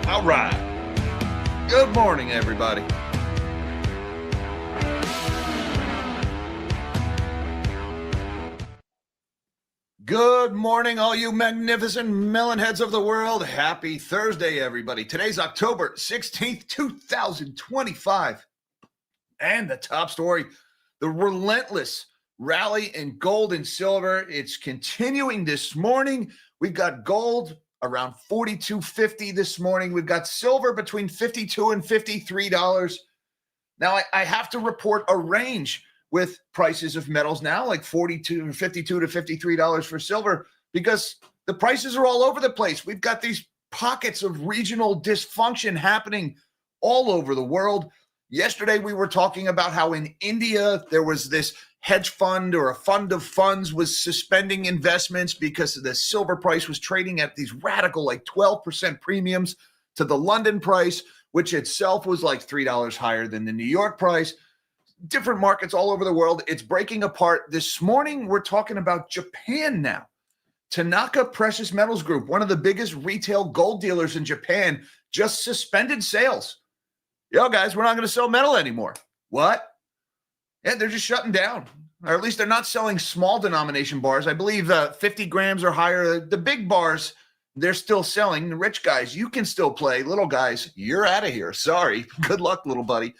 All right. Good morning, everybody. Good morning, all you magnificent melon heads of the world. Happy Thursday, everybody. Today's October 16th, 2025. And the top story, the relentless rally in gold and silver. It's continuing this morning. We've got gold around $42.50 this morning. We've got silver between $52 and $53. Now, I have to report a range with prices of metals now, like $52 to $53 for silver, because the prices are all over the place. We've got these pockets of regional dysfunction happening all over the world. Yesterday, we were talking about how in India, there was this hedge fund or a fund of funds was suspending investments because the silver price was trading at these radical, like 12% premiums to the London price, which itself was like $3 higher than the New York price. Different markets all over the world. It's breaking apart. This morning, we're talking about Japan now. Tanaka Precious Metals Group, one of the biggest retail gold dealers in Japan, just suspended sales. Yo, guys, we're not going to sell metal anymore. What? Yeah, they're just shutting down. Or at least they're not selling small denomination bars. I believe 50 grams or higher. The big bars, they're still selling. The rich guys, you can still play. Little guys, you're out of here. Sorry. Good luck, little buddy.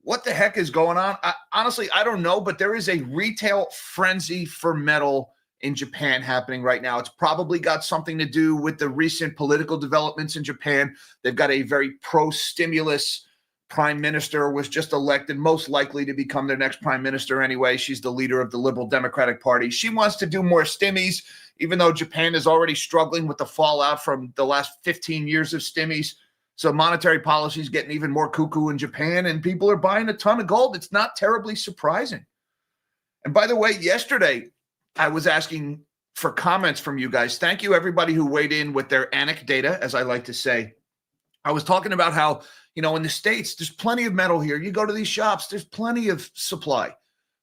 What the heck is going on? Honestly, I don't know, but there is a retail frenzy for metal in Japan happening right now. It's probably got something to do with the recent political developments in Japan. They've got a very pro-stimulus prime minister, was just elected, most likely to become their next prime minister anyway. She's the leader of the Liberal Democratic Party. She wants to do more stimmies, even though Japan is already struggling with the fallout from the last 15 years of stimmies. So monetary policy is getting even more cuckoo in Japan, and people are buying a ton of gold. It's not terribly surprising. And by the way, yesterday, I was asking for comments from you guys. Thank you, everybody who weighed in with their anecdata, as I like to say. I was talking about how, in the States, there's plenty of metal here. You go to these shops, there's plenty of supply.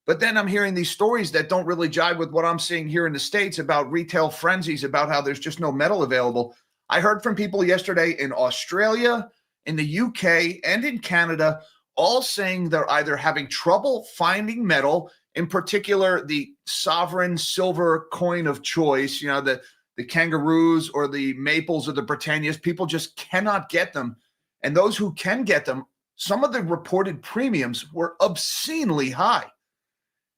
But then I'm hearing these stories that don't really jive with what I'm seeing here in the States about retail frenzies, about how there's just no metal available. I heard from people yesterday in Australia, in the UK, and in Canada, all saying they're either having trouble finding metal, in particular the sovereign silver coin of choice, the kangaroos or the maples or the Britannias. People just cannot get them. And those who can get them, some of the reported premiums were obscenely high.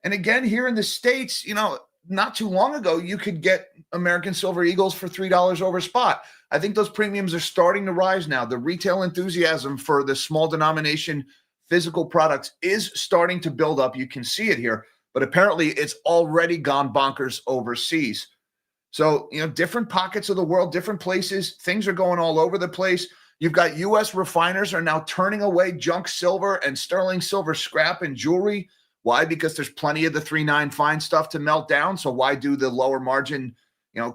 And again, here in the States, not too long ago, you could get American Silver Eagles for $3 over spot. I think those premiums are starting to rise now. The retail enthusiasm for the small denomination physical products is starting to build up. You can see it here, but apparently it's already gone bonkers overseas. So, different pockets of the world, different places, things are going all over the place. You've got U.S. refiners are now turning away junk silver and sterling silver scrap and jewelry. Why? Because there's plenty of the 3.9 fine stuff to melt down. So why do the lower margin,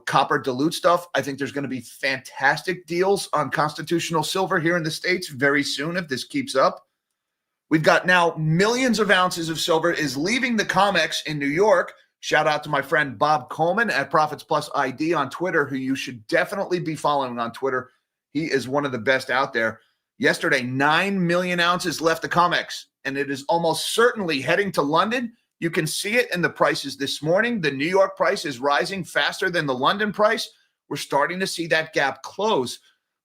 copper dilute stuff? I think there's going to be fantastic deals on constitutional silver here in the States very soon if this keeps up. We've got now millions of ounces of silver is leaving the COMEX in New York. Shout out to my friend Bob Coleman at Profits Plus ID on Twitter, who you should definitely be following on Twitter. He is one of the best out there. Yesterday, 9 million ounces left the COMEX, and it is almost certainly heading to London. You can see it in the prices this morning. The New York price is rising faster than the London price. We're starting to see that gap close.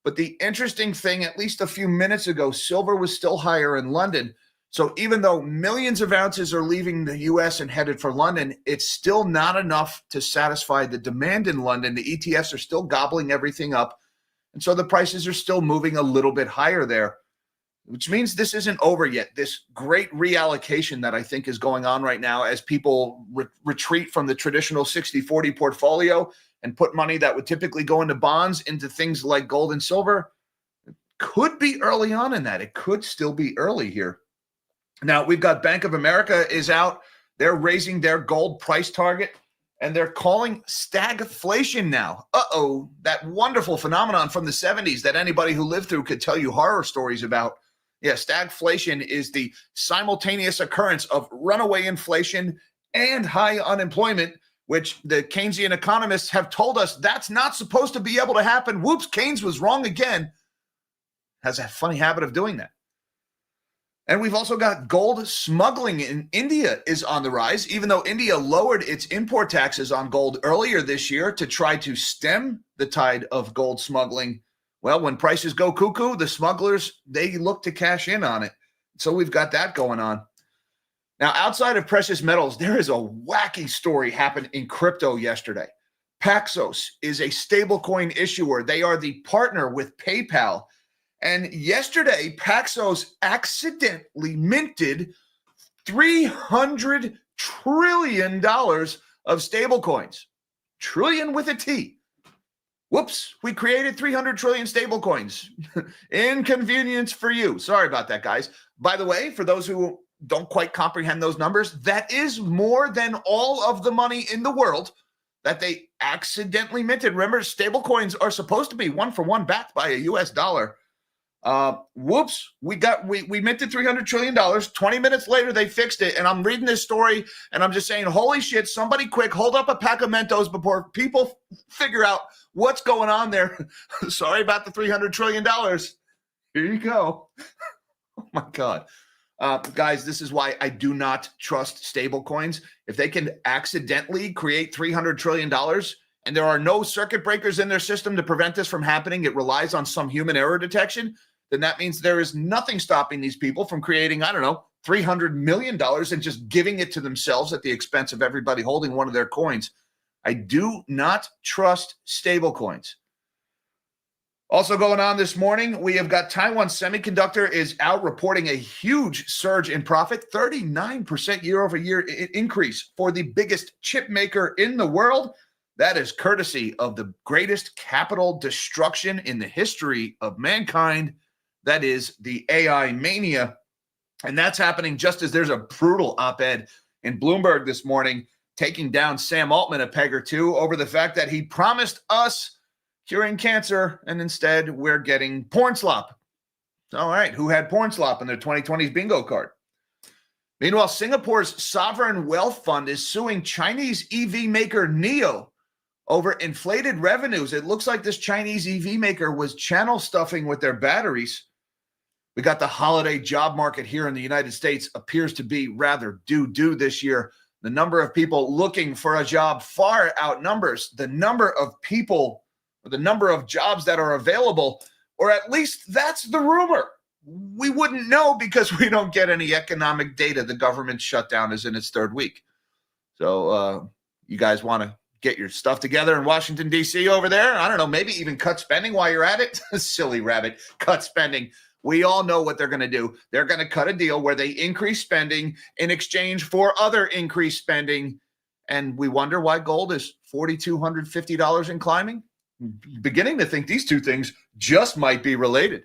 But the interesting thing, at least a few minutes ago, silver was still higher in London. So even though millions of ounces are leaving the U.S. and headed for London, it's still not enough to satisfy the demand in London. The ETFs are still gobbling everything up. And so the prices are still moving a little bit higher there, which means this isn't over yet. This great reallocation that I think is going on right now as people retreat from the traditional 60-40 portfolio and put money that would typically go into bonds into things like gold and silver. It could be early on in that. It could still be early here. Now, we've got Bank of America is out. They're raising their gold price target, and they're calling stagflation now. Uh-oh, that wonderful phenomenon from the 70s that anybody who lived through could tell you horror stories about. Yeah, stagflation is the simultaneous occurrence of runaway inflation and high unemployment, which the Keynesian economists have told us that's not supposed to be able to happen. Whoops, Keynes was wrong again. has a funny habit of doing that. And we've also got gold smuggling in India is on the rise, even though India lowered its import taxes on gold earlier this year to try to stem the tide of gold smuggling. Well, when prices go cuckoo, the smugglers, they look to cash in on it. So we've got that going on. Now, outside of precious metals, there is a wacky story happened in crypto yesterday. Paxos is a stablecoin issuer. They are the partner with PayPal. And yesterday, Paxos accidentally minted $300 trillion of stablecoins. Trillion with a T. Whoops, we created 300 trillion stablecoins. Inconvenience for you. Sorry about that, guys. By the way, for those who don't quite comprehend those numbers, that is more than all of the money in the world that they accidentally minted. Remember, stablecoins are supposed to be one-for-one backed by a US dollar. Whoops, we minted $300 trillion. 20 minutes later, they fixed it. And I'm reading this story and I'm just saying, holy shit, somebody quick, hold up a pack of Mentos before people figure out what's going on there. Sorry about the $300 trillion. Here you go. Oh my God. Guys, this is why I do not trust stable coins. If they can accidentally create $300 trillion and there are no circuit breakers in their system to prevent this from happening, it relies on some human error detection, then that means there is nothing stopping these people from creating, I don't know, $300 million and just giving it to themselves at the expense of everybody holding one of their coins. I do not trust stable coins. Also going on this morning, we have got Taiwan Semiconductor is out reporting a huge surge in profit, 39% year-over-year increase for the biggest chip maker in the world. That is courtesy of the greatest capital destruction in the history of mankind. That is the AI mania. And that's happening just as there's a brutal op-ed in Bloomberg this morning taking down Sam Altman a peg or two over the fact that he promised us curing cancer, and instead we're getting porn slop. All right, who had porn slop in their 2020s bingo card? Meanwhile, Singapore's sovereign wealth fund is suing Chinese EV maker NIO over inflated revenues. It looks like this Chinese EV maker was channel stuffing with their batteries. We got the holiday job market here in the United States appears to be rather doo-doo this year. The number of people looking for a job far outnumbers the number of people, or the number of jobs that are available, or at least that's the rumor. We wouldn't know because we don't get any economic data. The government shutdown is in its third week. So you guys want to get your stuff together in Washington, D.C. over there? I don't know, maybe even cut spending while you're at it. Silly rabbit, cut spending. We all know what they're going to do. They're going to cut a deal where they increase spending in exchange for other increased spending. And we wonder why gold is $4,250 and climbing. Beginning to think these two things just might be related.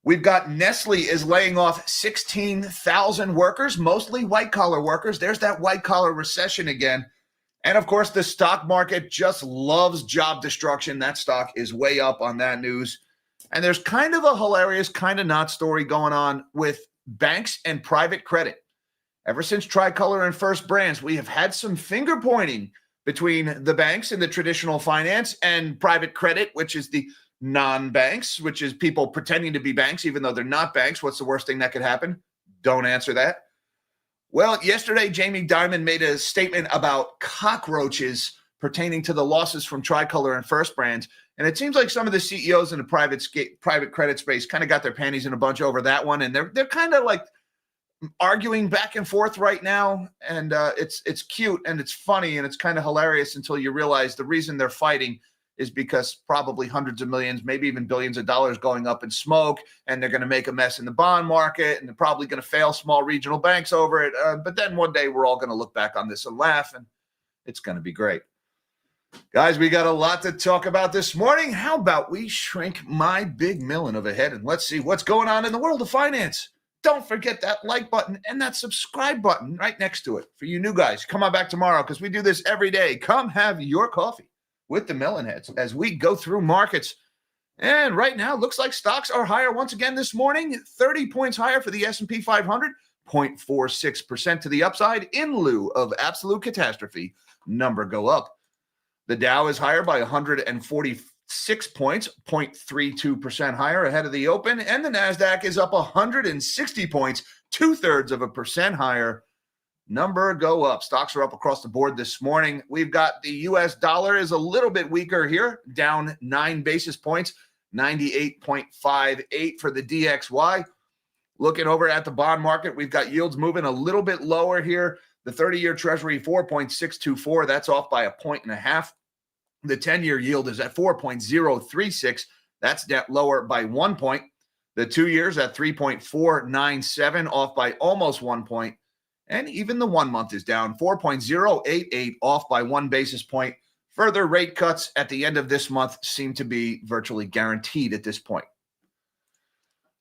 We've got Nestle is laying off 16,000 workers, mostly white-collar workers. There's that white-collar recession again. And, of course, the stock market just loves job destruction. That stock is way up on that news. And there's kind of a hilarious, kind of not story going on with banks and private credit. Ever since Tricolor and First Brands, we have had some finger pointing between the banks and the traditional finance and private credit, which is the non-banks, which is people pretending to be banks, even though they're not banks. What's the worst thing that could happen? Don't answer that. Well, yesterday, Jamie Dimon made a statement about cockroaches pertaining to the losses from Tricolor and First Brands. And it seems like some of the CEOs in the private credit space kind of got their panties in a bunch over that one. And they're kind of like arguing back and forth right now. And it's cute and it's funny and it's kind of hilarious until you realize the reason they're fighting is because probably hundreds of millions, maybe even billions of dollars going up in smoke, and they're going to make a mess in the bond market, and they're probably going to fail small regional banks over it. But then one day we're all going to look back on this and laugh, and it's going to be great. Guys, we got a lot to talk about this morning. How about we shrink my big million of a head and let's see what's going on in the world of finance. Don't forget that like button and that subscribe button right next to it. For you new guys, come on back tomorrow because we do this every day. Come have your coffee with the Melon Heads as we go through markets. And right now, looks like stocks are higher once again this morning. 30 points higher for the S&P 500, 0.46% to the upside in lieu of absolute catastrophe. Number go up. The Dow is higher by 140 6 points, 0.32% higher ahead of the open. And the NASDAQ is up 160 points, 0.2% higher. Number go up. Stocks are up across the board this morning. We've got the U.S. dollar is a little bit weaker here, down 9 basis points, 98.58 for the DXY. Looking over at the bond market, we've got yields moving a little bit lower here. The 30-year Treasury, 4.624. That's off by 1.5. The 10-year yield is at 4.036. That's lower by 1 point. The 2 years at 3.497, off by almost 1 point. And even the 1 month is down, 4.088, off by 1 basis point. Further rate cuts at the end of this month seem to be virtually guaranteed at this point.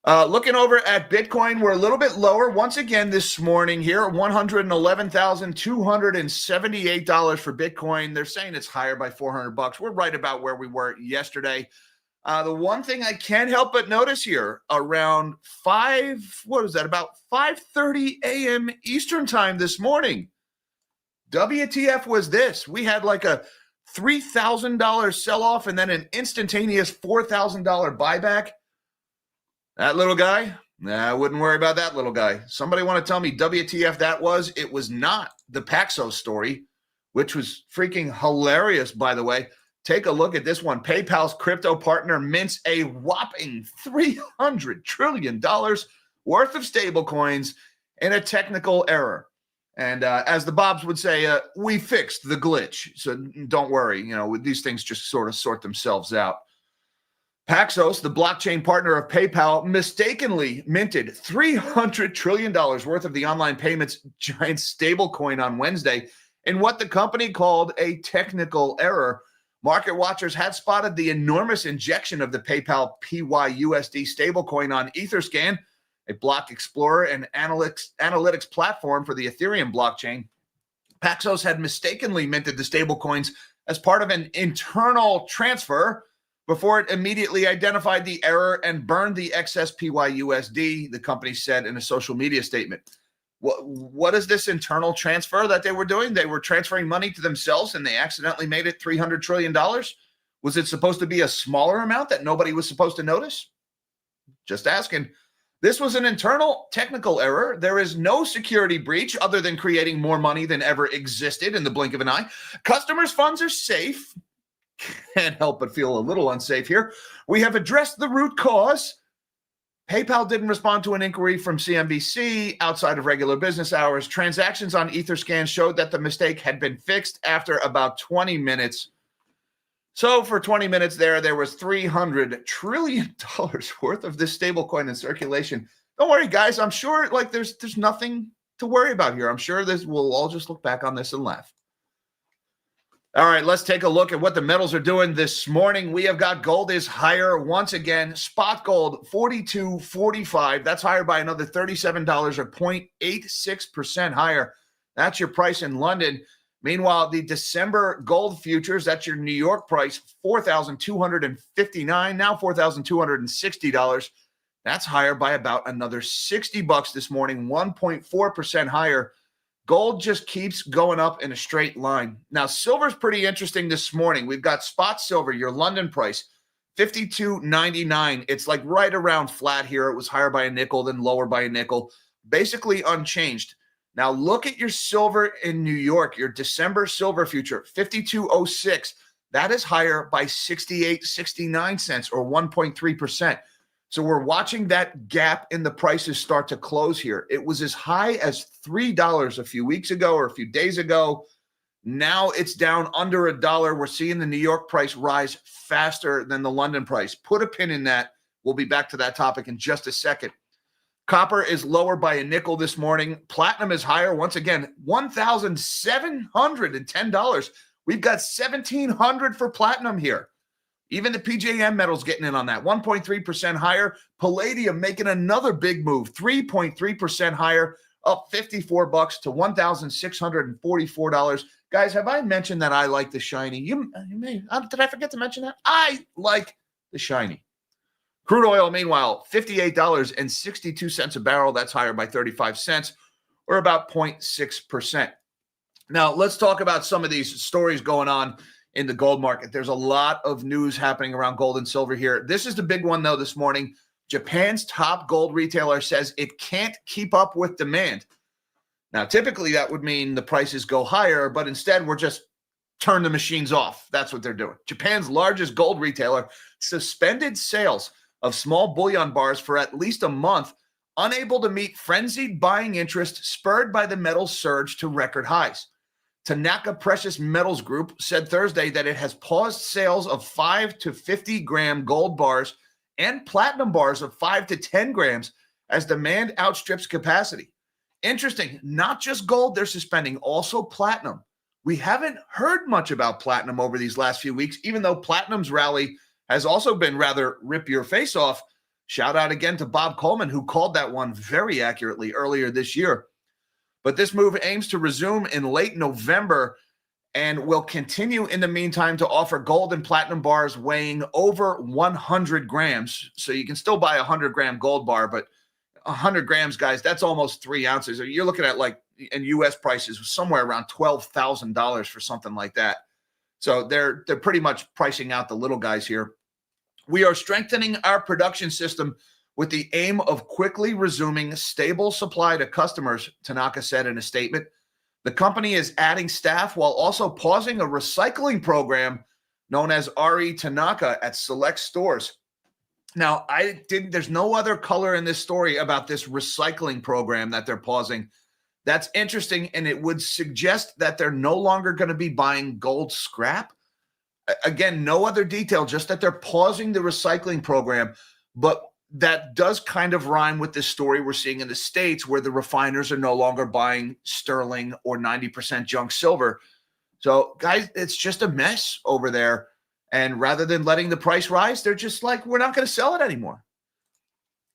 Looking over at Bitcoin, we're a little bit lower once again this morning here, $111,278 for Bitcoin. They're saying it's higher by $400. We're right about where we were yesterday. The one thing I can't help but notice here, around about 5:30 a.m. Eastern time this morning, WTF was this. We had like a $3,000 sell-off and then an instantaneous $4,000 buyback. That little guy? Nah, I wouldn't worry about that little guy. Somebody want to tell me WTF that was? It was not the Paxos story, which was freaking hilarious, by the way. Take a look at this one. PayPal's crypto partner mints a whopping $300 trillion worth of stablecoins in a technical error. And as the Bobs would say, we fixed the glitch. So don't worry. These things just sort of sort themselves out. Paxos, the blockchain partner of PayPal, mistakenly minted $300 trillion worth of the online payments giant stablecoin on Wednesday in what the company called a technical error. Market watchers had spotted the enormous injection of the PayPal PYUSD stablecoin on Etherscan, a block explorer and analytics platform for the Ethereum blockchain. Paxos had mistakenly minted the stablecoins as part of an internal transfer before it immediately identified the error and burned the excess PYUSD, the company said in a social media statement. What is this internal transfer that they were doing? They were transferring money to themselves and they accidentally made it $300 trillion. Was it supposed to be a smaller amount that nobody was supposed to notice? Just asking. This was an internal technical error. There is no security breach other than creating more money than ever existed in the blink of an eye. Customers' funds are safe. Can't help but feel a little unsafe here. We have addressed the root cause. PayPal didn't respond to an inquiry from CNBC outside of regular business hours. Transactions on Etherscan showed that the mistake had been fixed after about 20 minutes. So for 20 minutes there was $300 trillion worth of this stablecoin in circulation. Don't worry, guys. I'm sure there's nothing to worry about here. I'm sure we'll all just look back on this and laugh. All right, let's take a look at what the metals are doing this morning. We have got gold is higher once again. Spot gold, $42.45. That's higher by another $37 or 0.86% higher. That's your price in London. Meanwhile, the December gold futures, that's your New York price, $4,259, now $4,260. That's higher by about another $60 this morning, 1.4% higher. Gold just keeps going up in a straight line. Now, silver's pretty interesting this morning. We've got spot silver, your London price, $52.99. It's like right around flat here. It was higher by a nickel, then lower by a nickel. Basically unchanged. Now, look at your silver in New York, your December silver future, $52.06. That is higher by 68.69 cents or 1.3%. So we're watching that gap in the prices start to close here. It was as high as $3 a few weeks ago or a few days ago. Now it's down under $1. We're seeing the New York price rise faster than the London price. Put a pin in that. We'll be back to that topic in just a second. Copper is lower by a nickel this morning. Platinum is higher once again, $1,710. We've got $1,700 for platinum here. Even the PJM metal's getting in on that, 1.3% higher. Palladium making another big move, 3.3% higher, up $54 to $1,644. Guys, have I mentioned that I like the shiny? You may. Did I forget to mention that? I like the shiny. Crude oil, meanwhile, $58.62 a barrel. That's higher by 35 cents or about 0.6%. Now, let's talk about some of these stories going on in the gold market. There's a lot of news happening around gold and silver here. This is the big one, though, this morning. Japan's top gold retailer says it can't keep up with demand. Now, typically that would mean the prices go higher, but instead we're just turn the machines off. That's what they're doing. Japan's largest gold retailer suspended sales of small bullion bars for at least a month, unable to meet frenzied buying interest spurred by the metal's surge to record highs. Tanaka Precious Metals Group said Thursday that it has paused sales of 5 to 50 gram gold bars and platinum bars of 5 to 10 grams as demand outstrips capacity. Interesting, not just gold they're suspending, also platinum. We haven't heard much about platinum over these last few weeks, even though platinum's rally has also been rather rip your face off. Shout out again to Bob Coleman, who called that one very accurately earlier this year. But this move aims to resume in late November and will continue in the meantime to offer gold and platinum bars weighing over 100 grams. So you can still buy a 100-gram gold bar, but 100 grams, guys, that's almost 3 ounces. You're looking at, like, in U.S. prices, somewhere around $12,000 for something like that. So they're pretty much pricing out the little guys here. We are strengthening our production system with the aim of quickly resuming stable supply to customers, Tanaka said in a statement. The company is adding staff while also pausing a recycling program known as RE Tanaka at select stores. Now, there's no other color in this story about this recycling program that they're pausing. That's interesting, and it would suggest that they're no longer going to be buying gold scrap. Again, no other detail, just that they're pausing the recycling program. But that does kind of rhyme with this story we're seeing in the States, where the refiners are no longer buying sterling or 90% junk silver. So, guys, it's just a mess over there. And rather than letting the price rise, they're just like, we're not going to sell it anymore.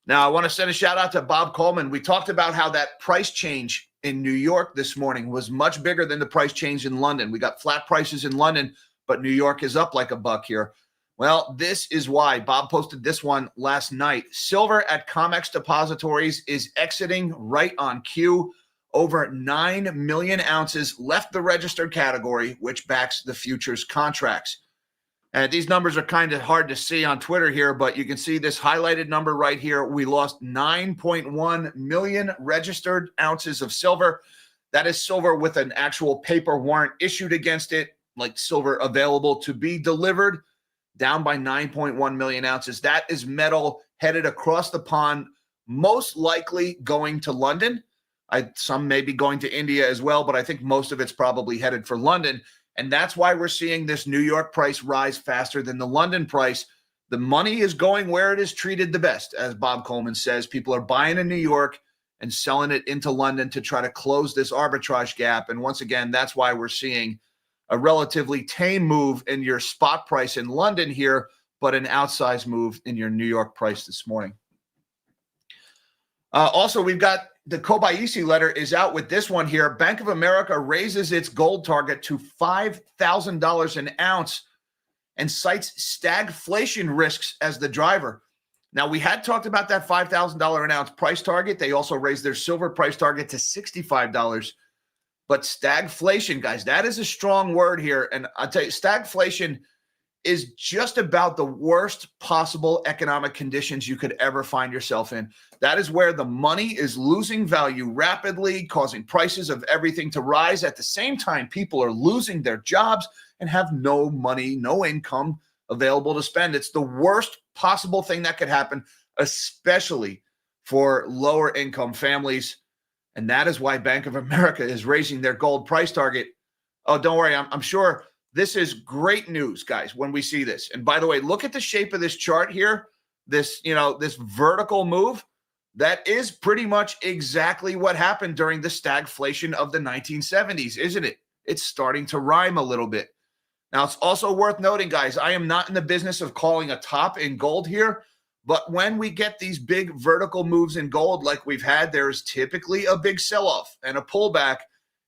Now, I want to send a shout out to Bob Coleman. We talked about how that price change in New York this morning was much bigger than the price change in London. We got flat prices in London, but New York is up like a buck here. Well, this is why. Bob posted this one last night. Silver at COMEX depositories is exiting right on cue. Over 9 million ounces left the registered category, which backs the futures contracts. And these numbers are kind of hard to see on Twitter here, but you can see this highlighted number right here. We lost 9.1 million registered ounces of silver. That is silver with an actual paper warrant issued against it, like silver available to be delivered, down by 9.1 million ounces. That is metal headed across the pond, most likely going to London. Some may be going to India as well, but I think most of it's probably headed for London. And that's why we're seeing this New York price rise faster than the London price. The money is going where it is treated the best, as Bob Coleman says. People are buying in New York and selling it into London to try to close this arbitrage gap. And once again, that's why we're seeing a relatively tame move in your spot price in London here, but an outsized move in your New York price this morning. Also, we've got the Kobayashi letter is out with this one here. Bank of America raises its gold target to $5,000 an ounce and cites stagflation risks as the driver. Now, we had talked about that $5,000 an ounce price target. They also raised their silver price target to $65. But stagflation, guys, that is a strong word here. And I'll tell you, stagflation is just about the worst possible economic conditions you could ever find yourself in. That is where the money is losing value rapidly, causing prices of everything to rise. At the same time, people are losing their jobs and have no money, no income available to spend. It's the worst possible thing that could happen, especially for lower income families. And that is why Bank of America is raising their gold price target. Oh, don't worry. I'm sure this is great news, guys, when we see this. And by the way, look at the shape of this chart here. This vertical move. That is pretty much exactly what happened during the stagflation of the 1970s, isn't it? It's starting to rhyme a little bit. Now, it's also worth noting, guys, I am not in the business of calling a top in gold here, but when we get these big vertical moves in gold like we've had, there is typically a big sell-off and a pullback,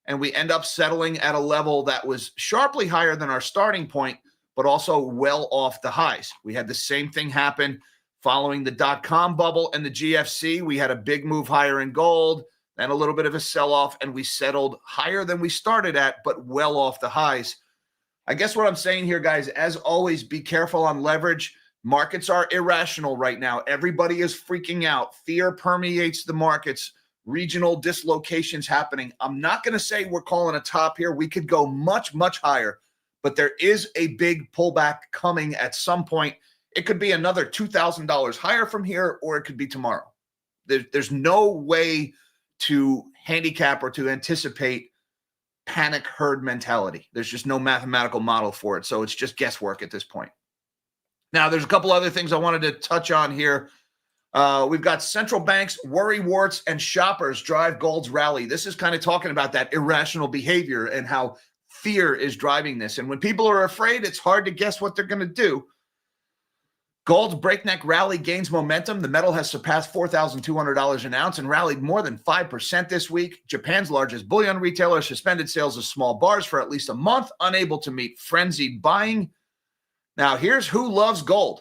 and we end up settling at a level that was sharply higher than our starting point, but also well off the highs. We had the same thing happen following the dot-com bubble and the GFC. We had a big move higher in gold, then a little bit of a sell-off, and we settled higher than we started at, but well off the highs. I guess what I'm saying here, guys, as always, be careful on leverage. Markets are irrational right now. Everybody is freaking out. Fear permeates the markets. Regional dislocations happening. I'm not going to say we're calling a top here. We could go much, much higher, but there is a big pullback coming at some point. It could be another $2,000 higher from here, or it could be tomorrow. There's no way to handicap or to anticipate panic herd mentality. There's just no mathematical model for it. So it's just guesswork at this point. Now, there's a couple other things I wanted to touch on here. We've got central banks, worry warts, and shoppers drive gold's rally. This is kind of talking about that irrational behavior and how fear is driving this. And when people are afraid, it's hard to guess what they're going to do. Gold's breakneck rally gains momentum. The metal has surpassed $4,200 an ounce and rallied more than 5% this week. Japan's largest bullion retailer suspended sales of small bars for at least a month, unable to meet frenzied buying. Now, here's who loves gold.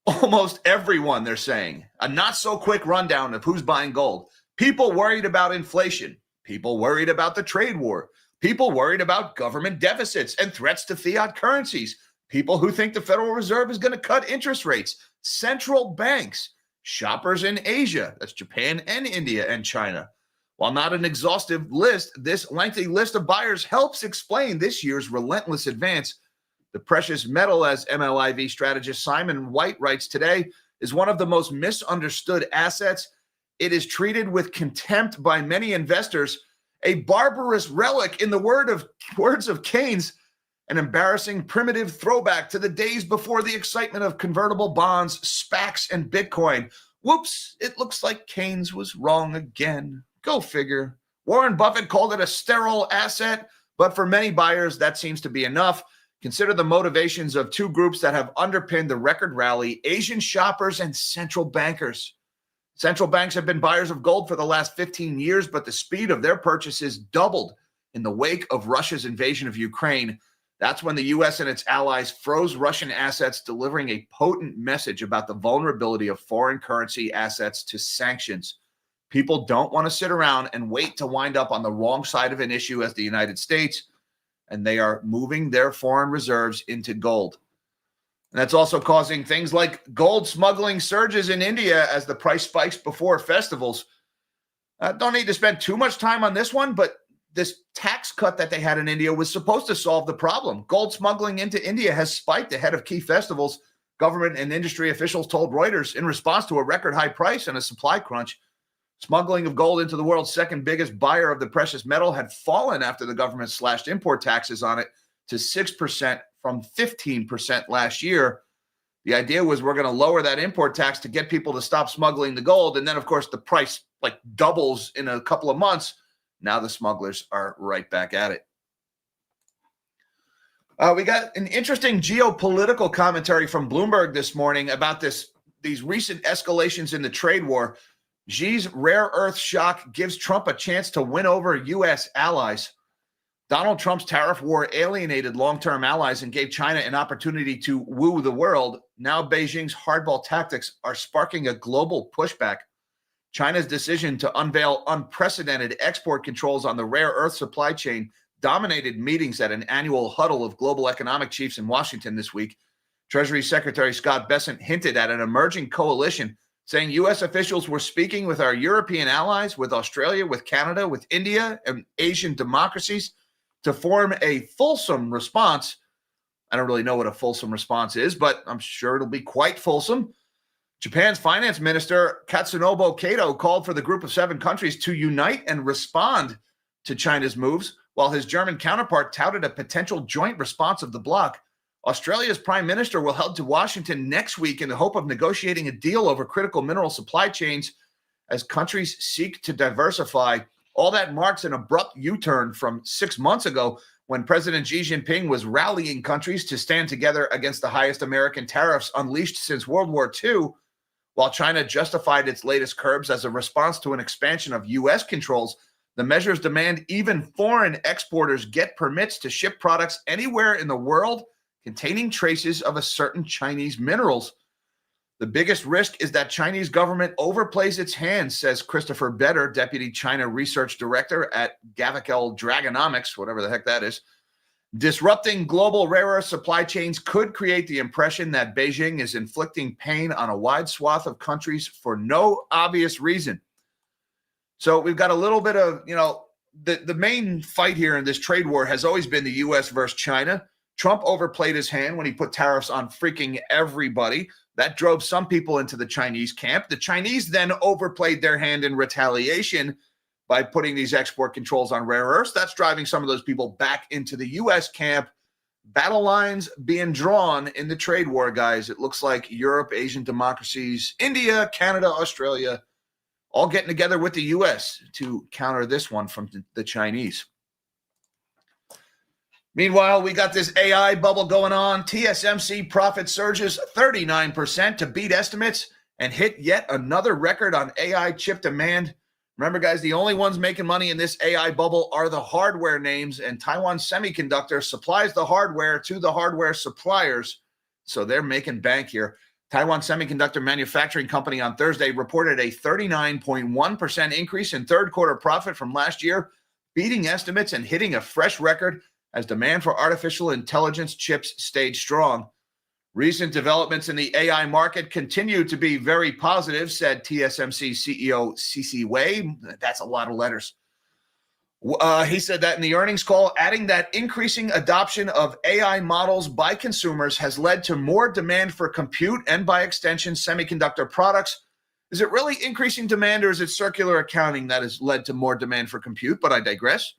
Almost everyone, they're saying. A not-so-quick rundown of who's buying gold. People worried about inflation. People worried about the trade war. People worried about government deficits and threats to fiat currencies. People who think the Federal Reserve is going to cut interest rates. Central banks. Shoppers in Asia. That's Japan and India and China. While not an exhaustive list, this lengthy list of buyers helps explain this year's relentless advance. The precious metal, as MLIV strategist Simon White writes today, is one of the most misunderstood assets. It is treated with contempt by many investors, a barbarous relic in the words of Keynes, an embarrassing primitive throwback to the days before the excitement of convertible bonds, SPACs, and Bitcoin. Whoops, it looks like Keynes was wrong again. Go figure. Warren Buffett called it a sterile asset, but for many buyers, that seems to be enough. Consider the motivations of two groups that have underpinned the record rally: Asian shoppers and central bankers. Central banks have been buyers of gold for the last 15 years, but the speed of their purchases doubled in the wake of Russia's invasion of Ukraine. That's when the U.S. and its allies froze Russian assets, delivering a potent message about the vulnerability of foreign currency assets to sanctions. People don't want to sit around and wait to wind up on the wrong side of an issue as the United States, and they are moving their foreign reserves into gold. And that's also causing things like gold smuggling surges in India as the price spikes before festivals. Don't need to spend too much time on this one, but this tax cut that they had in India was supposed to solve the problem. Gold smuggling into India has spiked ahead of key festivals. Government and industry officials told Reuters in response to a record high price and a supply crunch. Smuggling of gold into the world's second biggest buyer of the precious metal had fallen after the government slashed import taxes on it to 6% from 15% last year. The idea was we're going to lower that import tax to get people to stop smuggling the gold. And then, of course, the price doubles in a couple of months. Now the smugglers are right back at it. We got an interesting geopolitical commentary from Bloomberg this morning about these recent escalations in the trade war. Xi's rare earth shock gives Trump a chance to win over U.S. allies. Donald Trump's tariff war alienated long-term allies and gave China an opportunity to woo the world. Now Beijing's hardball tactics are sparking a global pushback. China's decision to unveil unprecedented export controls on the rare earth supply chain dominated meetings at an annual huddle of global economic chiefs in Washington this week. Treasury Secretary Scott Bessent hinted at an emerging coalition, saying U.S. officials were speaking with our European allies, with Australia, with Canada, with India, and Asian democracies to form a fulsome response. I don't really know what a fulsome response is, but I'm sure it'll be quite fulsome. Japan's finance minister, Katsunobu Kato, called for the group of 7 countries to unite and respond to China's moves, while his German counterpart touted a potential joint response of the bloc. Australia's prime minister will head to Washington next week in the hope of negotiating a deal over critical mineral supply chains as countries seek to diversify. All that marks an abrupt U-turn from 6 months ago when President Xi Jinping was rallying countries to stand together against the highest American tariffs unleashed since World War II. While China justified its latest curbs as a response to an expansion of U.S. controls, the measures demand even foreign exporters get permits to ship products anywhere in the world containing traces of a certain Chinese minerals. The biggest risk is that Chinese government overplays its hands, says Christopher Better, Deputy China Research Director at Gavikel Dragonomics, whatever the heck that is. Disrupting global rare earth supply chains could create the impression that Beijing is inflicting pain on a wide swath of countries for no obvious reason. So we've got a little bit of, the main fight here in this trade war has always been the U.S. versus China. Trump overplayed his hand when he put tariffs on freaking everybody. That drove some people into the Chinese camp. The Chinese then overplayed their hand in retaliation by putting these export controls on rare earths. That's driving some of those people back into the U.S. camp. Battle lines being drawn in the trade war, guys. It looks like Europe, Asian democracies, India, Canada, Australia, all getting together with the U.S. to counter this one from the Chinese. Meanwhile, we got this AI bubble going on. TSMC profit surges 39% to beat estimates and hit yet another record on AI chip demand. Remember, guys, the only ones making money in this AI bubble are the hardware names, and Taiwan Semiconductor supplies the hardware to the hardware suppliers, so they're making bank here. Taiwan Semiconductor Manufacturing Company on Thursday reported a 39.1% increase in third quarter profit from last year, beating estimates and hitting a fresh record as demand for artificial intelligence chips stayed strong. Recent developments in the AI market continue to be very positive, said TSMC CEO C.C. Wei. That's a lot of letters. He said that in the earnings call, adding that increasing adoption of AI models by consumers has led to more demand for compute and, by extension, semiconductor products. Is it really increasing demand, or is it circular accounting that has led to more demand for compute? But I digress.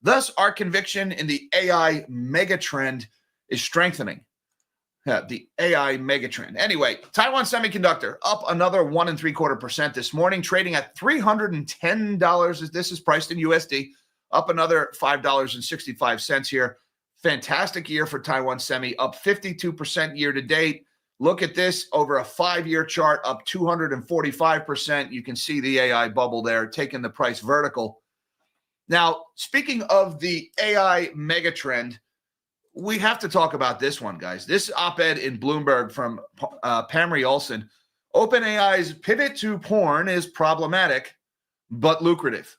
Thus, our conviction in the AI megatrend is strengthening. The AI megatrend. Anyway, Taiwan Semiconductor up another 1.75% this morning, trading at $310. This is priced in USD, up another $5.65 here. Fantastic year for Taiwan Semi, up 52% year to date. Look at this over a 5-year chart, up 245%. You can see the AI bubble there, taking the price vertical. Now, speaking of the AI megatrend, we have to talk about this one, guys. This op-ed in Bloomberg from Pamri Olson. OpenAI's pivot to porn is problematic, but lucrative.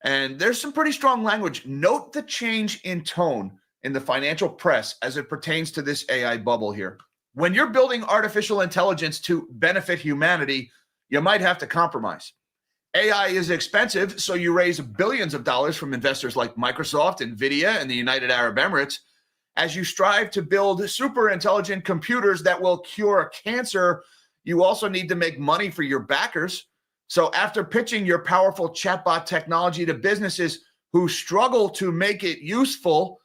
And there's some pretty strong language. Note the change in tone in the financial press as it pertains to this AI bubble here. When you're building artificial intelligence to benefit humanity, you might have to compromise. AI is expensive, so you raise billions of dollars from investors like Microsoft, NVIDIA, and the United Arab Emirates. As you strive to build super intelligent computers that will cure cancer, you also need to make money for your backers. So after pitching your powerful chatbot technology to businesses who struggle to make it useful,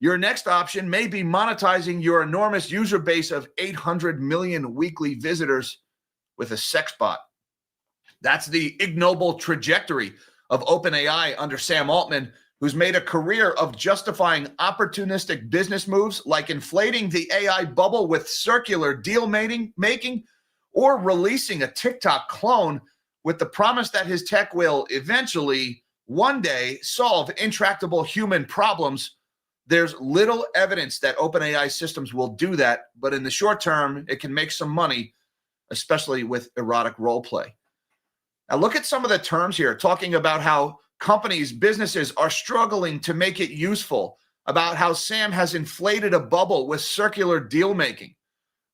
your next option may be monetizing your enormous user base of 800 million weekly visitors with a sex bot. That's the ignoble trajectory of OpenAI under Sam Altman, who's made a career of justifying opportunistic business moves like inflating the AI bubble with circular deal making or releasing a TikTok clone with the promise that his tech will eventually, one day, solve intractable human problems. There's little evidence that OpenAI systems will do that, but in the short term, it can make some money, especially with erotic role play. Now look at some of the terms here, talking about how companies, businesses are struggling to make it useful, about how Sam has inflated a bubble with circular deal making,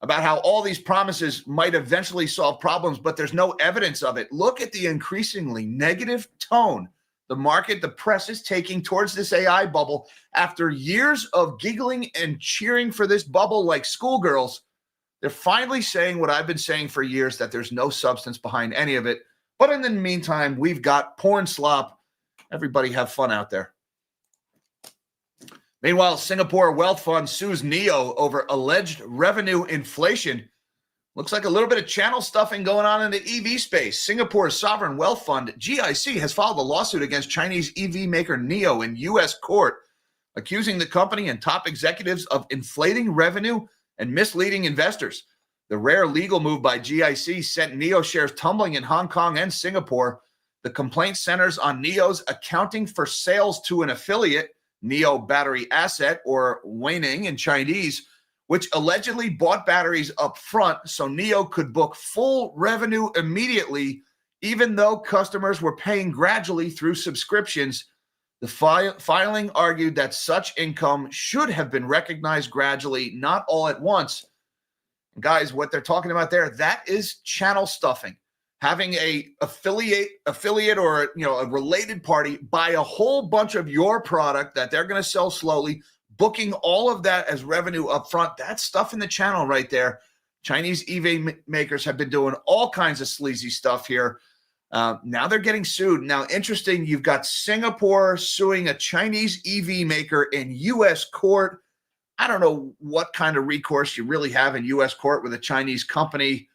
about how all these promises might eventually solve problems, but there's no evidence of it. Look at the increasingly negative tone the market, the press is taking towards this AI bubble. After years of giggling and cheering for this bubble like schoolgirls, they're finally saying what I've been saying for years, that there's no substance behind any of it. But in the meantime, we've got porn slop. Everybody have fun out there. Meanwhile, Singapore Wealth Fund sues NEO over alleged revenue inflation. Looks like a little bit of channel stuffing going on in the EV space. Singapore's sovereign wealth fund, GIC, has filed a lawsuit against Chinese EV maker NEO in U.S. court, accusing the company and top executives of inflating revenue and misleading investors. The rare legal move by GIC sent NEO shares tumbling in Hong Kong and Singapore. The complaint centers on NEO's accounting for sales to an affiliate, NEO Battery Asset, or Weining in Chinese, which allegedly bought batteries up front so NEO could book full revenue immediately, even though customers were paying gradually through subscriptions. The filing argued that such income should have been recognized gradually, not all at once. And guys, what they're talking about there, that is channel stuffing. Having a affiliate or a related party buy a whole bunch of your product that they're going to sell slowly, booking all of that as revenue up front. That's stuff in the channel right there. Chinese EV makers have been doing all kinds of sleazy stuff here. Now they're getting sued. Now, interesting, you've got Singapore suing a Chinese EV maker in U.S. court. I don't know what kind of recourse you really have in U.S. court with a Chinese company,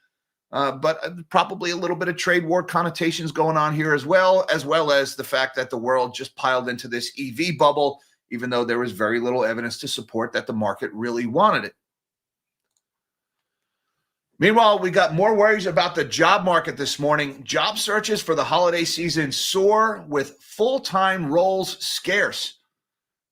but probably a little bit of trade war connotations going on here as well as the fact that the world just piled into this EV bubble, even though there was very little evidence to support that the market really wanted it. Meanwhile, we got more worries about the job market this morning. Job searches for the holiday season soar with full-time roles scarce.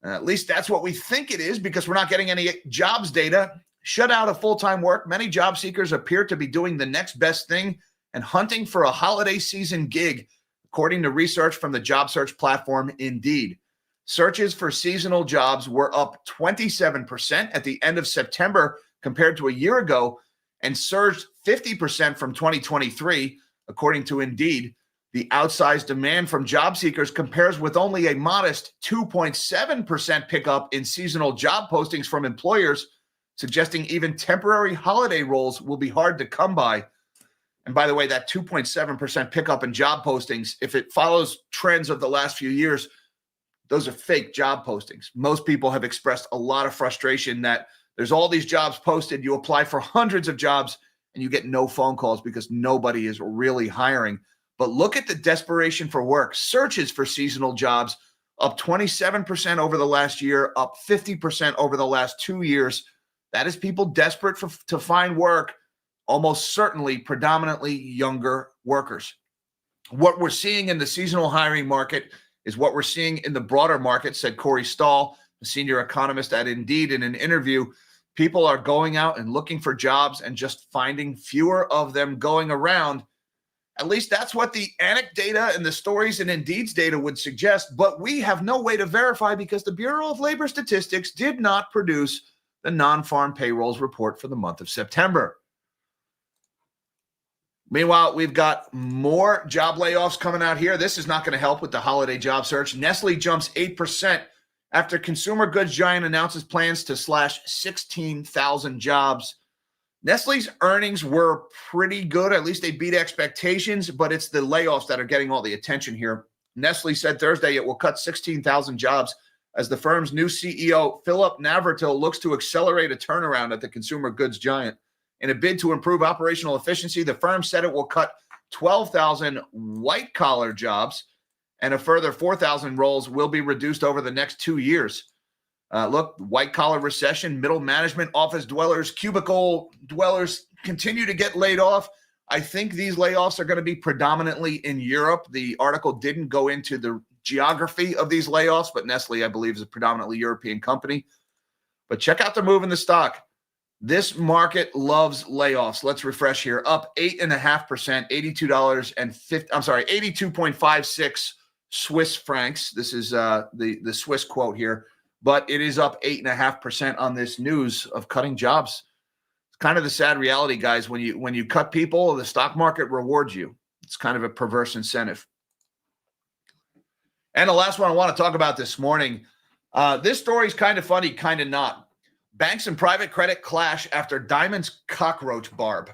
At least that's what we think it is because we're not getting any jobs data. Shut out of full-time work, many job seekers appear to be doing the next best thing and hunting for a holiday season gig, according to research from the job search platform Indeed. Searches for seasonal jobs were up 27% at the end of September compared to a year ago, and surged 50% from 2023, according to Indeed. The outsized demand from job seekers compares with only a modest 2.7% pickup in seasonal job postings from employers, suggesting even temporary holiday roles will be hard to come by. And by the way, that 2.7% pickup in job postings, if it follows trends of the last few years, those are fake job postings. Most people have expressed a lot of frustration that there's all these jobs posted. You apply for hundreds of jobs and you get no phone calls because nobody is really hiring. But look at the desperation for work. Searches for seasonal jobs up 27% over the last year, up 50% over the last 2 years. That is people desperate to find work, almost certainly predominantly younger workers. What we're seeing in the seasonal hiring market is what we're seeing in the broader market, said Corey Stahl, a senior economist at Indeed, in an interview. People are going out and looking for jobs and just finding fewer of them going around. At least that's what the anecdata and the stories in Indeed's data would suggest, but we have no way to verify because the Bureau of Labor Statistics did not produce the non-farm payrolls report for the month of September. Meanwhile, we've got more job layoffs coming out here. This is not going to help with the holiday job search. Nestle jumps 8% after consumer goods giant announces plans to slash 16,000 jobs. Nestle's earnings were pretty good. At least they beat expectations, but it's the layoffs that are getting all the attention here. Nestle said Thursday it will cut 16,000 jobs as the firm's new CEO, Philip Navratil, looks to accelerate a turnaround at the consumer goods giant. In a bid to improve operational efficiency, the firm said it will cut 12,000 white-collar jobs, and a further 4,000 roles will be reduced over the next 2 years. Look, white-collar recession, middle management, office dwellers, cubicle dwellers continue to get laid off. I think these layoffs are going to be predominantly in Europe. The article didn't go into the geography of these layoffs, but Nestle, I believe, is a predominantly European company. But check out the move in the stock. This market loves layoffs. Let's refresh here. Up 8.5%, $82.56 Swiss francs. This is the Swiss quote here, but it is up 8.5% on this news of cutting jobs. It's kind of the sad reality, guys. When you cut people, the stock market rewards you. It's kind of a perverse incentive. And the last one I want to talk about this morning. This story is kind of funny, kind of not. Banks and private credit clash after Diamond's cockroach barb.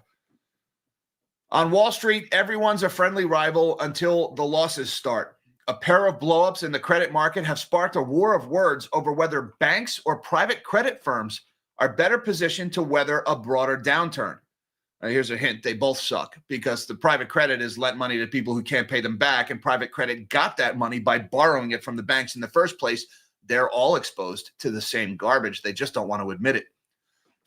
On Wall Street, everyone's a friendly rival until the losses start. A pair of blowups in the credit market have sparked a war of words over whether banks or private credit firms are better positioned to weather a broader downturn. Now, here's a hint. They both suck because the private credit has lent money to people who can't pay them back, and private credit got that money by borrowing it from the banks in the first place. They're all exposed to the same garbage. They just don't want to admit it.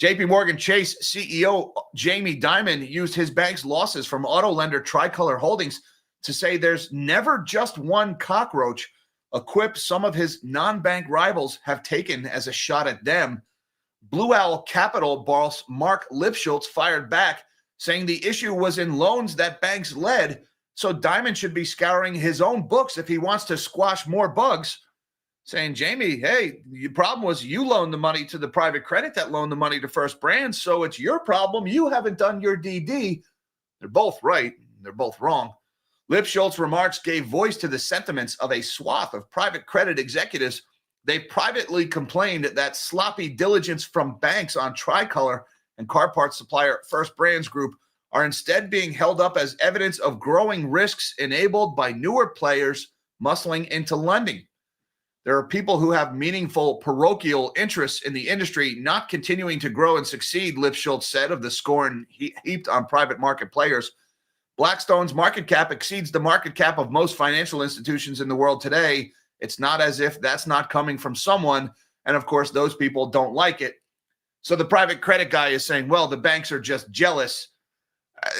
JP Morgan Chase CEO Jamie Dimon used his bank's losses from auto lender Tricolor Holdings to say there's never just one cockroach, a quip some of his non-bank rivals have taken as a shot at them. Blue Owl Capital boss Mark Lipschultz fired back, saying the issue was in loans that banks led, so Dimon should be scouring his own books if he wants to squash more bugs. saying, Jamie, hey, the problem was you loaned the money to the private credit that loaned the money to First Brands, so it's your problem. You haven't done your DD. They're both right. They're both wrong. Lipschultz's remarks gave voice to the sentiments of a swath of private credit executives. They privately complained that sloppy diligence from banks on Tricolor and car parts supplier First Brands Group are instead being held up as evidence of growing risks enabled by newer players muscling into lending. There are people who have meaningful parochial interests in the industry not continuing to grow and succeed, Lipschultz said of the scorn heaped on private market players. Blackstone's market cap exceeds the market cap of most financial institutions in the world today. It's not as if that's not coming from someone. And of course, those people don't like it. So the private credit guy is saying, well, the banks are just jealous.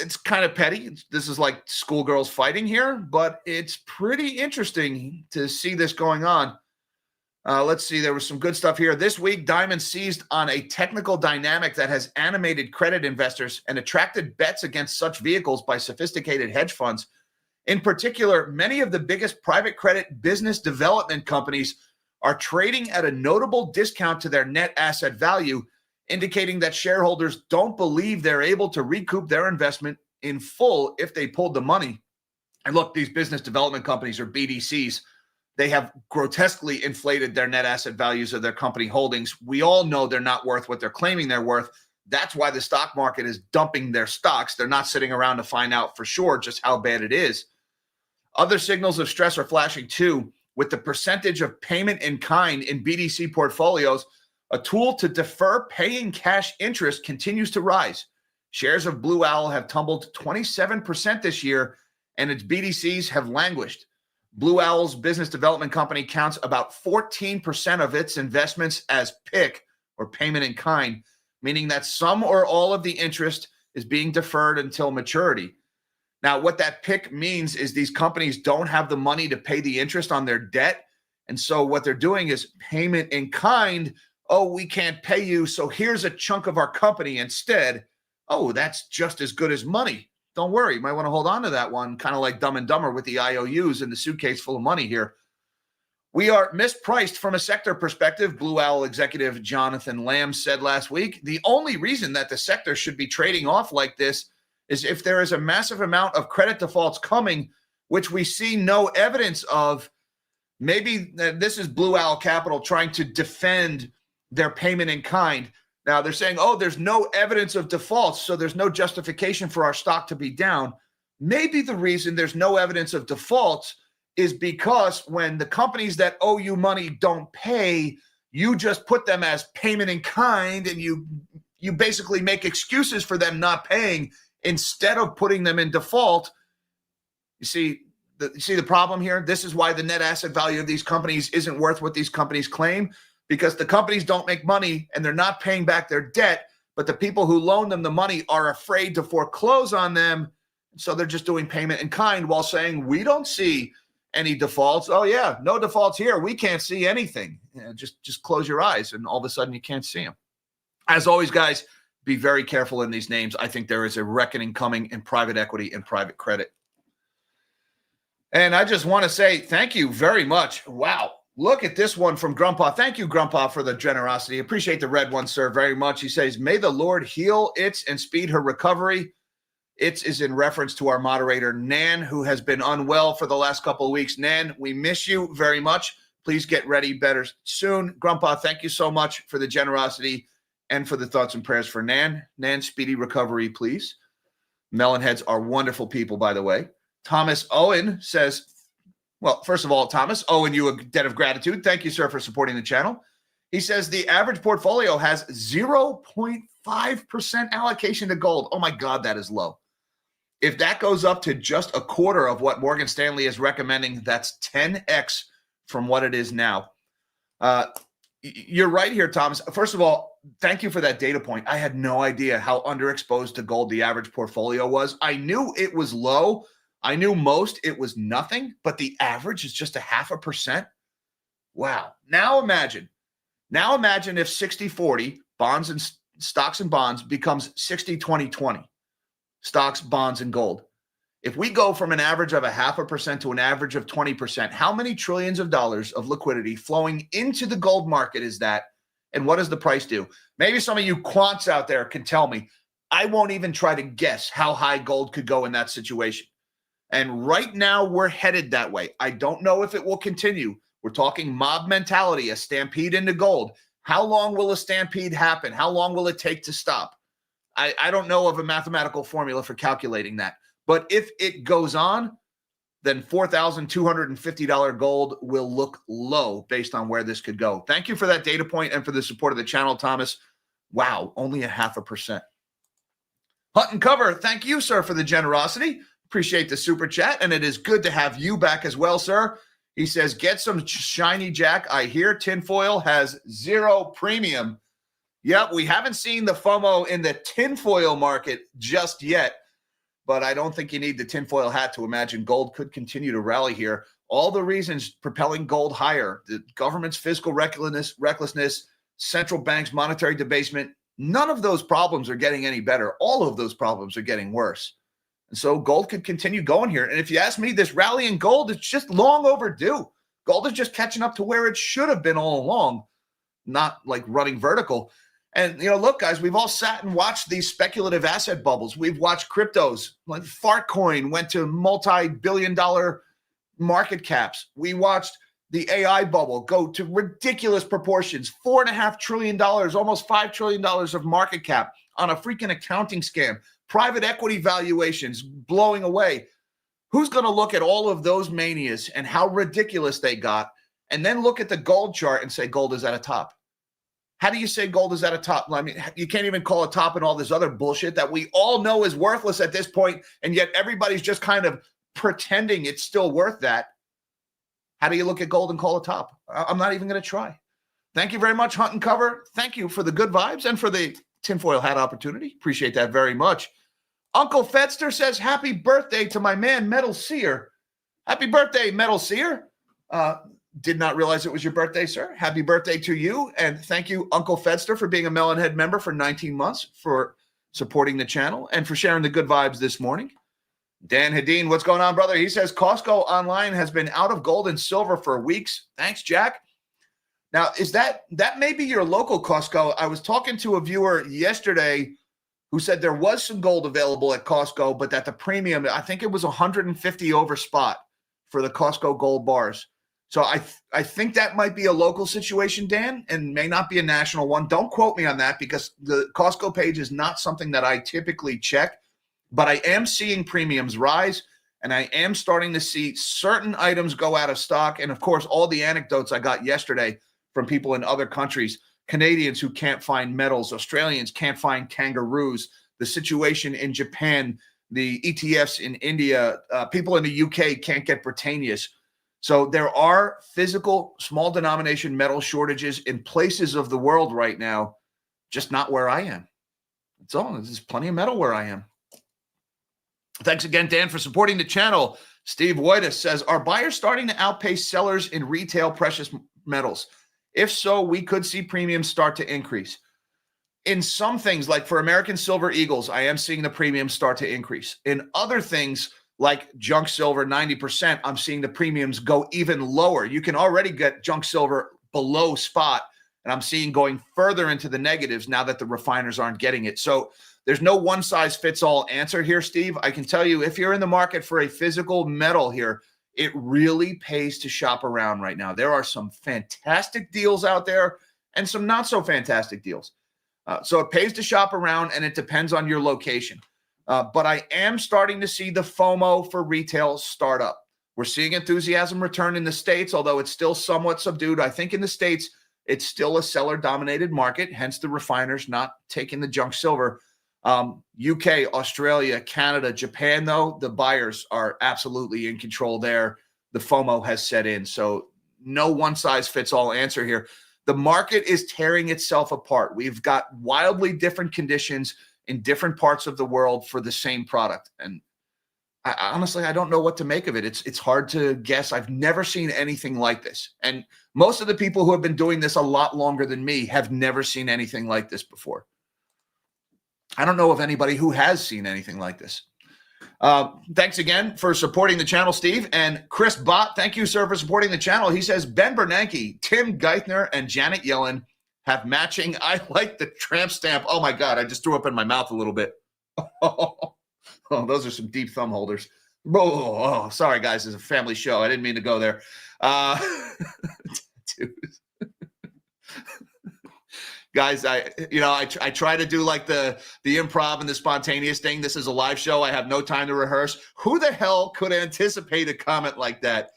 It's kind of petty. This is like schoolgirls fighting here, but it's pretty interesting to see this going on. Let's see. There was some good stuff here. This week, Diamond seized on a technical dynamic that has animated credit investors and attracted bets against such vehicles by sophisticated hedge funds. In particular, many of the biggest private credit business development companies are trading at a notable discount to their net asset value, indicating that shareholders don't believe they're able to recoup their investment in full if they pulled the money. And look, these business development companies, or BDCs, they have grotesquely inflated their net asset values of their company holdings. We all know they're not worth what they're claiming they're worth. That's why the stock market is dumping their stocks. They're not sitting around to find out for sure just how bad it is. Other signals of stress are flashing too, with the percentage of payment in kind in BDC portfolios. A tool to defer paying cash interest continues to rise. Shares of Blue Owl have tumbled 27% this year, and its BDCs have languished. Blue Owl's business development company counts about 14% of its investments as PIK, or payment in kind, meaning that some or all of the interest is being deferred until maturity. Now, what that PIK means is these companies don't have the money to pay the interest on their debt. And so what they're doing is payment in kind. Oh, we can't pay you, so here's a chunk of our company instead. Oh, that's just as good as money. Don't worry, you might want to hold on to that one, kind of like Dumb and Dumber with the IOUs and the suitcase full of money here. We are mispriced from a sector perspective, Blue Owl executive Jonathan Lamb said last week. The only reason that the sector should be trading off like this is if there is a massive amount of credit defaults coming, which we see no evidence of. Maybe this is Blue Owl Capital trying to defend their payment in kind. Now they're saying, oh, there's no evidence of defaults, so there's no justification for our stock to be down. Maybe the reason there's no evidence of defaults is because when the companies that owe you money don't pay, you just put them as payment in kind, and you basically make excuses for them not paying instead of putting them in default. You see the problem here? This is why the net asset value of these companies isn't worth what these companies claim, because the companies don't make money and they're not paying back their debt, but the people who loan them the money are afraid to foreclose on them. So they're just doing payment in kind while saying, we don't see any defaults. Oh yeah, no defaults here. We can't see anything. Just close your eyes and all of a sudden you can't see them. As always, guys, be very careful in these names. I think there is a reckoning coming in private equity and private credit. And I just want to say thank you very much. Wow. Look at this one from Grandpa. Thank you, Grandpa, for the generosity. Appreciate the red one, sir, very much. He says, may the Lord heal its and speed her recovery. Its is in reference to our moderator, Nan, who has been unwell for the last couple of weeks. Nan, we miss you very much. Please get ready better soon. Grandpa, thank you so much for the generosity and for the thoughts and prayers for Nan. Nan, speedy recovery, please. Melonheads are wonderful people, by the way. Thomas Owen says, well, first of all, Thomas, Owen you a debt of gratitude. Thank you, sir, for supporting the channel. He says the average portfolio has 0.5% allocation to gold. Oh, my God, that is low. If that goes up to just a quarter of what Morgan Stanley is recommending, that's 10x from what it is now. You're right here, Thomas. First of all, thank you for that data point. I had no idea how underexposed to gold the average portfolio was. I knew it was low. I knew most it was nothing, but the average is just 0.5%. Wow. Now imagine if 60-40 bonds and stocks and bonds becomes 60-20-20, stocks, bonds, and gold. If we go from an average of 0.5% to an average of 20%, how many trillions of dollars of liquidity flowing into the gold market is that? And what does the price do? Maybe some of you quants out there can tell me. I won't even try to guess how high gold could go in that situation. And right now we're headed that way. I don't know if it will continue. We're talking mob mentality, a stampede into gold. How long will a stampede happen? How long will it take to stop? I don't know of a mathematical formula for calculating that. But if it goes on, then $4,250 gold will look low based on where this could go. Thank you for that data point and for the support of the channel, Thomas. Wow, only 0.5%. Hunt and Cover, thank you, sir, for the generosity. Appreciate the super chat, and it is good to have you back as well, sir. He says, get some shiny Jack. I hear tinfoil has zero premium. Yep, we haven't seen the FOMO in the tinfoil market just yet, but I don't think you need the tinfoil hat to imagine gold could continue to rally here. All the reasons propelling gold higher, the government's fiscal recklessness, central banks' monetary debasement, none of those problems are getting any better. All of those problems are getting worse. And so gold could continue going here. And if you ask me, this rally in gold is just long overdue. Gold is just catching up to where it should have been all along, not like running vertical. And, look, guys, we've all sat and watched these speculative asset bubbles. We've watched cryptos, like Fartcoin went to multi-billion-dollar market caps. We watched the AI bubble go to ridiculous proportions, $4.5 trillion, almost $5 trillion of market cap on a freaking accounting scam. Private equity valuations blowing away. Who's going to look at all of those manias and how ridiculous they got, and then look at the gold chart and say gold is at a top? How do you say gold is at a top? I mean, you can't even call it top and all this other bullshit that we all know is worthless at this point, and yet everybody's just kind of pretending it's still worth that. How do you look at gold and call it top? I'm not even going to try. Thank you very much, Hunt and Cover. Thank you for the good vibes and for the tinfoil hat opportunity. Appreciate that very much. Uncle Fetster says, happy birthday to my man, Metal Seer. Happy birthday, Metal Seer. Did not realize it was your birthday, sir. Happy birthday to you. And thank you, Uncle Fedster, for being a Melonhead member for 19 months, for supporting the channel, and for sharing the good vibes this morning. Dan Hadeen, what's going on, brother? He says, Costco online has been out of gold and silver for weeks. Thanks, Jack. Now, is that may be your local Costco? I was talking to a viewer yesterday who said there was some gold available at Costco, but that the premium, I think it was 150 over spot for the Costco gold bars. So I think that might be a local situation, Dan, and may not be a national one. Don't quote me on that because the Costco page is not something that I typically check, but I am seeing premiums rise, and I am starting to see certain items go out of stock. And, of course, all the anecdotes I got yesterday from people in other countries, Canadians who can't find metals, Australians can't find kangaroos, the situation in Japan, the ETFs in India, people in the UK can't get Britannias. So there are physical small denomination metal shortages in places of the world right now, just not where I am. That's all. There's plenty of metal where I am. Thanks again, Dan, for supporting the channel. Steve Whitus says, are buyers starting to outpace sellers in retail precious metals? If so, we could see premiums start to increase. In some things, like for American Silver Eagles, I am seeing the premiums start to increase. In other things, like junk silver, 90%, I'm seeing the premiums go even lower. You can already get junk silver below spot, and I'm seeing going further into the negatives now that the refiners aren't getting it. So there's no one-size-fits-all answer here, Steve. I can tell you, if you're in the market for a physical metal here, it really pays to shop around right now. There are some fantastic deals out there and some not-so-fantastic deals. So it pays to shop around, and it depends on your location. But I am starting to see the FOMO for retail start up. We're seeing enthusiasm return in the States, although it's still somewhat subdued. I think in the States, it's still a seller-dominated market, hence the refiners not taking the junk silver. UK, Australia, Canada, Japan, though, the buyers are absolutely in control there. The FOMO has set in. So no one-size-fits-all answer here. The market is tearing itself apart. We've got wildly different conditions in different parts of the world for the same product. And honestly, I don't know what to make of it. It's hard to guess. I've never seen anything like this. And most of the people who have been doing this a lot longer than me have never seen anything like this before. I don't know of anybody who has seen anything like this. Thanks again for supporting the channel, Steve. And Chris Bott, thank you, sir, for supporting the channel. He says, Ben Bernanke, Tim Geithner, and Janet Yellen have matching I like the tramp stamp. Oh, my God, I just threw up in my mouth a little bit. Oh, those are some deep thumb holders. Oh, sorry, guys. It's a family show. I didn't mean to go there. Guys, I try to do like the improv and the spontaneous thing. This is a live show. I have no time to rehearse. Who the hell could anticipate a comment like that?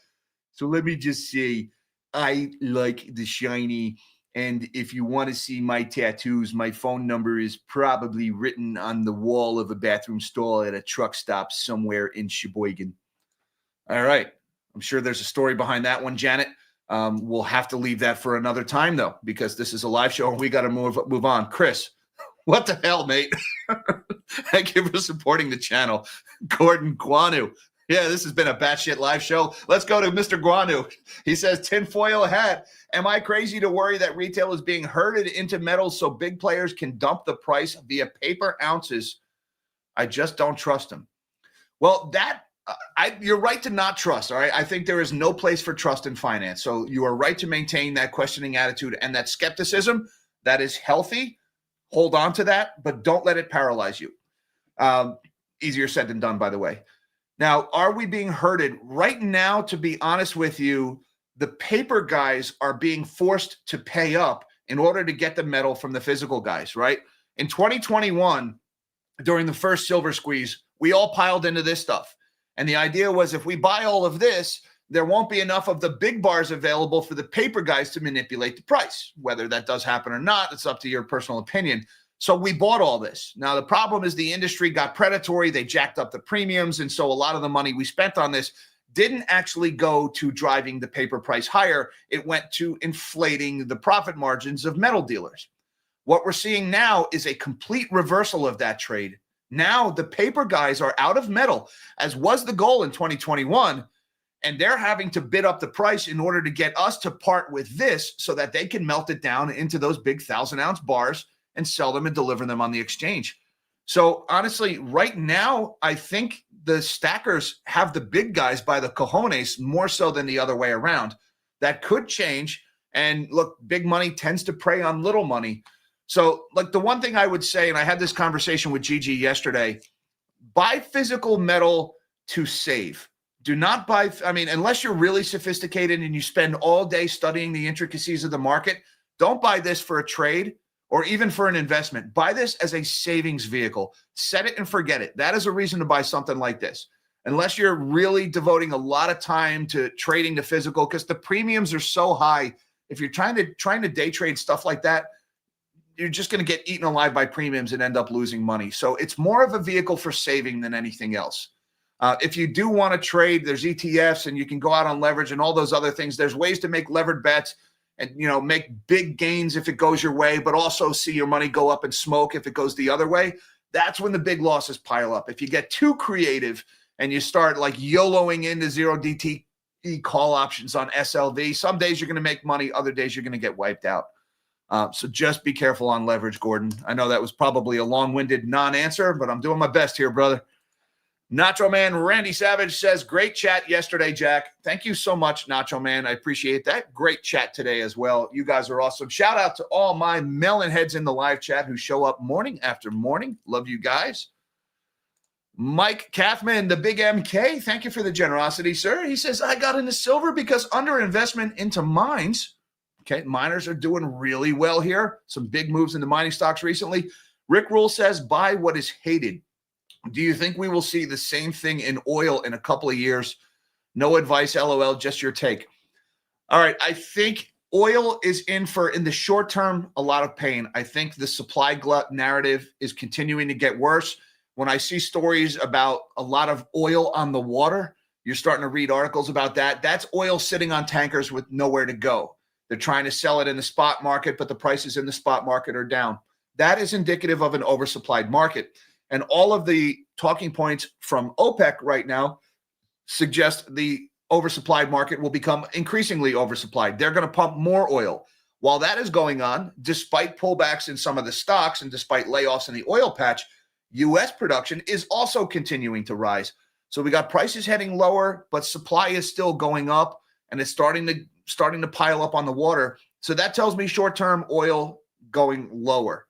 So let me just say, I like the shiny. And if you want to see my tattoos, my phone number is probably written on the wall of a bathroom stall at a truck stop somewhere in Sheboygan. All right. I'm sure there's a story behind that one, Janet. We'll have to leave that for another time, though, because this is a live show and we got to move on. Chris, what the hell, mate? Thank you for supporting the channel. Gordon Guanu. Yeah, this has been a batshit live show. Let's go to Mr. Guanu. He says, tinfoil hat. Am I crazy to worry that retail is being herded into metals so big players can dump the price via paper ounces? I just don't trust them. Well, you're right to not trust, all right? I think there is no place for trust in finance. So you are right to maintain that questioning attitude and that skepticism. That is healthy. Hold on to that, but don't let it paralyze you. Easier said than done, by the way. Now, are we being herded? Right now, to be honest with you, the paper guys are being forced to pay up in order to get the metal from the physical guys, right? In 2021, during the first silver squeeze, we all piled into this stuff. And the idea was if we buy all of this, there won't be enough of the big bars available for the paper guys to manipulate the price. Whether that does happen or not, it's up to your personal opinion. So we bought all this. Now, the problem is the industry got predatory. They jacked up the premiums. And so a lot of the money we spent on this didn't actually go to driving the paper price higher. It went to inflating the profit margins of metal dealers. What we're seeing now is a complete reversal of that trade. Now the paper guys are out of metal, as was the goal in 2021, and they're having to bid up the price in order to get us to part with this so that they can melt it down into those big 1,000-ounce bars and sell them and deliver them on the exchange. So honestly, right now, I think the stackers have the big guys by the cojones more so than the other way around. That could change. And look, big money tends to prey on little money. So like the one thing I would say, and I had this conversation with Gigi yesterday, buy physical metal to save. Do not buy, unless you're really sophisticated and you spend all day studying the intricacies of the market, don't buy this for a trade or even for an investment. Buy this as a savings vehicle. Set it and forget it. That is a reason to buy something like this. Unless you're really devoting a lot of time to trading the physical, because the premiums are so high. If you're trying to day trade stuff like that, you're just going to get eaten alive by premiums and end up losing money. So it's more of a vehicle for saving than anything else. If you do want to trade, there's ETFs and you can go out on leverage and all those other things. There's ways to make levered bets and, make big gains if it goes your way, but also see your money go up in smoke if it goes the other way. That's when the big losses pile up. If you get too creative and you start like YOLOing into 0DTE call options on SLV, some days you're going to make money, other days you're going to get wiped out. So just be careful on leverage, Gordon. I know that was probably a long-winded non-answer, but I'm doing my best here, brother. Nacho Man Randy Savage says, great chat yesterday, Jack. Thank you so much, Nacho Man. I appreciate that. Great chat today as well. You guys are awesome. Shout out to all my melon heads in the live chat who show up morning after morning. Love you guys. Mike Kathman, the big MK, thank you for the generosity, sir. He says, I got into silver because under investment into mines. Okay, miners are doing really well here. Some big moves in the mining stocks recently. Rick Rule says, buy what is hated. Do you think we will see the same thing in oil in a couple of years? No advice, LOL, just your take. All right, I think oil is in the short term, a lot of pain. I think the supply glut narrative is continuing to get worse. When I see stories about a lot of oil on the water, you're starting to read articles about that. That's oil sitting on tankers with nowhere to go. They're trying to sell it in the spot market, but the prices in the spot market are down. That is indicative of an oversupplied market. And all of the talking points from OPEC right now suggest the oversupplied market will become increasingly oversupplied. They're going to pump more oil. While that is going on, despite pullbacks in some of the stocks and despite layoffs in the oil patch, U.S. production is also continuing to rise. So we got prices heading lower, but supply is still going up, and it's starting to pile up on the water. So that tells me short-term oil going lower.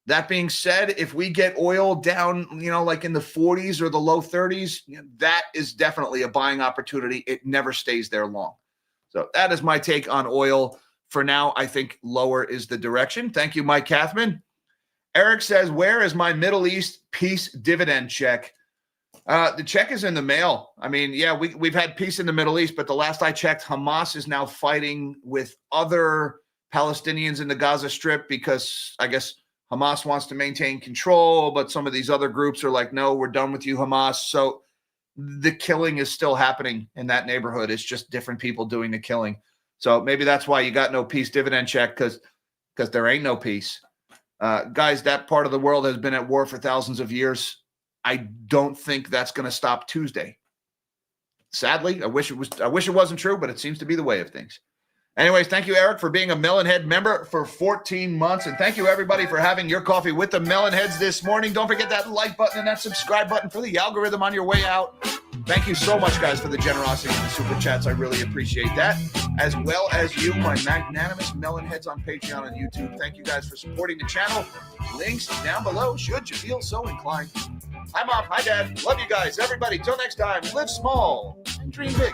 That being said, if we get oil down, like in the 40s or the low 30s, that is definitely a buying opportunity. It never stays there long. So that is my take on oil. For now, I think lower is the direction. Thank you, Mike Kathman. Eric says, where is my Middle East peace dividend check? The check is in the mail. I mean, yeah, we've had peace in the Middle East, but the last I checked, Hamas is now fighting with other Palestinians in the Gaza Strip because I guess Hamas wants to maintain control, but some of these other groups are like, no, we're done with you, Hamas. So the killing is still happening in that neighborhood. It's just different people doing the killing. So maybe that's why you got no peace dividend check, because there ain't no peace. Guys, that part of the world has been at war for thousands of years. I don't think that's going to stop Tuesday. Sadly, I wish it wasn't true, but it seems to be the way of things. Anyways, thank you, Eric, for being a Melonhead member for 14 months. And thank you, everybody, for having your coffee with the Melonheads this morning. Don't forget that like button and that subscribe button for the algorithm on your way out. Thank you so much, guys, for the generosity and the super chats. I really appreciate that. As well as you, my magnanimous Melonheads on Patreon and YouTube. Thank you, guys, for supporting the channel. Links down below, should you feel so inclined. Hi, Mom. Hi, Dad. Love you guys. Everybody, till next time, live small and dream big.